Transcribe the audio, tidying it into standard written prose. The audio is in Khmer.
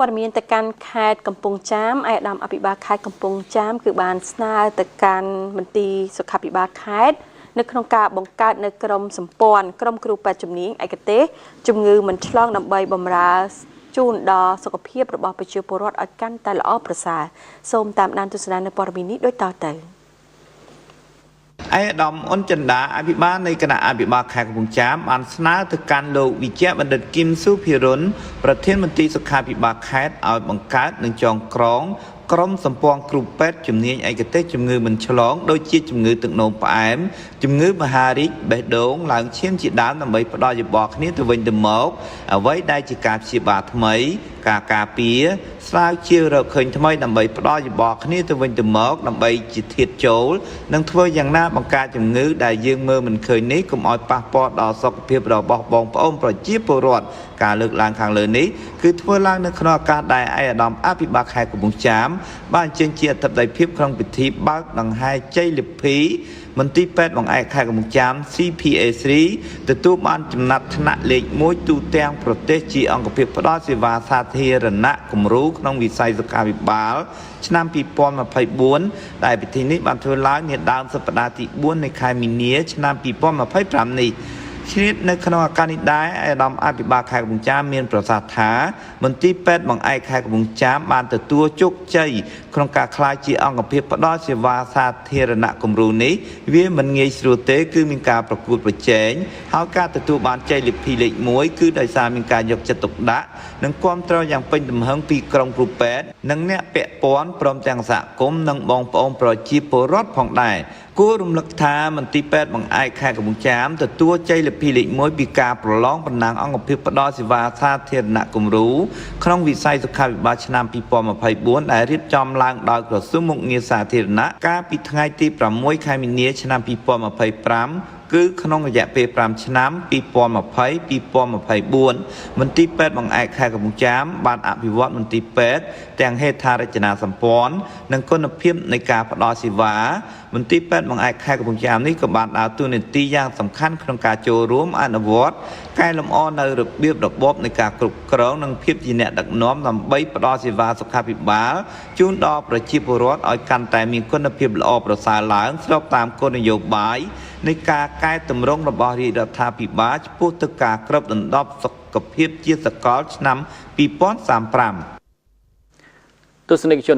ព័ត៌មានទៅកាន់ខេត្តកំពង់ចាមឯកឧត្តមអភិបាលខេត្តកំពង់ចាមគឺបានស្នើទៅកាន់មន្ទីរសុខាភិបាលខេត្តនៅក្នុងការបង្កើតនៅក្រុមសម្ព័ន្ធក្រុមគ្រូពេទ្យជំនាញឯកទេសជំងឺមិនឆ្លងដើម្បីបម្រើជូនដល់សុខភាពរបស់ប្រជាពលរដ្ឋឲ្យកាន់តែល្អប្រសើរសូមតាមដានទស្សនានៅព័ត៌មាននេះដូចតទៅឯកឧត្តមអ៊ុនចិន្តាអភិបាលនៃគណៈអភិបាលខេត្តកំពង់ចាមបានស្នើទៅកាន់លោកវិជ្ជបណ្ឌិតគឹមសុភិរុនប្រធានមន្ត្រីសុខាភិបាលខេត្តឲ្យបង្កើតនិងចងក្រងក្រុមសម្ព័ន្ធគ្រូពេទ្យជំនាញឯកទេសជំងឺមិនឆ្លងដូចជាជំងឺទឹកនោមផ្អែមជំងឺមហារីកបេះដូងឡើងឈាមជាដើមដើម្បីផ្ដល់យោបល់គ្នាទៅវិញទៅមកអ្វីដែលជាការព្យាបាលថ្មីការការពារស្រាវជ្រាវរកឃើញថ្មីដើម្បីផ្ដល់យោបល់គ្នាទៅវិញទៅមកដើម្បីជាធាតុចូលនិងធ្វើយ៉ាងណាបង្ការជំងឺដែលយើងមើលមិនឃើញនេះកុំឲ្យប៉ះពាល់ដល់សុខភាពរបស់បងប្អូនប្រជាពលរដ្ឋការលើកឡើងខាងលើនេះគឺធ្វើឡើងនៅក្នុងឱកាសដែលឯកឧត្តមអភិបាលខេត្តកំពង់ចាមបានអញ្ជើញជាអធិបតីភាពក្នុងពិធីបើកដង្ហែជ័យលាភីមន្ទីរពេទ្យបង្អែកខេត្តកំពង់ចាម CPA3 ទទួលបានចំណាត់ថ្នាក់លេខ1ទូទាំងប្រទេសជាអង្គភាពផ្ដល់សេវាសាធារណៈគំរូក្នុងវិស័យសុខាភិបាលឆ្នាំ2024ដែលពិធីនេះបានធ្វើឡើងនាដើមសប្តាហ៍ទី4នៃខែមីនាឆ្នាំ2025នេះឆ្លៀតនៅក្នុងឱកាសនេះដែរឯកឧត្តមអភិបាលខេត្តកំពង់ចាមមានប្រសាសន៍ថាមន្ទីរពេទ្យបង្អែកខេត្តកំពង់ចាមបានទទួលជោគជ័យក្នុងការក្លាយជាអង្គភាពផ្ដល់សេវាសាធារណៈគំរូនេះវាមិនងាយស្រួលទេគឺមានការប្រកួតប្រជែងហើយការទទួលបានជ័យលាភីលេខ1គឺដោយសារមានការយកចិត្តទុកដាក់និងគាំទ្រយ៉ាងពេញទំហឹងពីក្រុមគ្រូពេទ្យនិងអ្នកពាក់ព័ន្ធព្រមទាំងសហគមន៍និងបងប្អូនប្រជាពលរដ្ឋផងដែរគួររំលឹកថាមន្ទីរពេទ្យបង្អែកខេត្តកំពង់ចាមទទួលជ័យលាភីលេខ1ពីការប្រឡងបណ្ដាញអង្គភាពផ្ដល់សេវាសាធារណៈគំរូក្នុងវិស័យសុខាភិបាលឆ្នាំ2024ដែលរៀបចំឡើងដោយក្រសួងមុខងារសាធារណៈកាលពីថ្ងៃទី6ខែមីនាឆ្នាំ2025គឺក្នុងរយៈពេល5ឆ្នាំ2020-2024មន្ទីរពេទ្យបង្អែកខេត្តកំពង់ចាមបានអភិវឌ្ឍមន្ទីរពេទ្យទាំងហេដ្ឋារចនាសម្ព័ន្ធនិងគុណភាពនៃការផ្ដល់សេវាមន្ទីរពេទ្យបង្អែកខេត្តកំពង់ចាមនេះក៏បានដើរតួនាទីយ៉ាងសំខាន់ក្នុងការចូលរួមអនុវត្តកែលម្អនៅរបៀបរបបនៃការគ្រប់គ្រងនិងភាពជាអ្នកដឹកនាំដើម្បីផ្ដល់សេវាសុខាភិបាលជូនដល់ប្រជាពលរដ្ឋឲ្យកាន់តែមានគុណភាពល្អប្រសើរឡើងស្របតាមគោលនយោបាយនៃការកែតម្រង់របស់រាជរដ្ឋាភិបាលចំពោះទៅការគ្របដណ្ដប់សុខភាពជាសកលឆ្នាំ2035ទស្សនិកជន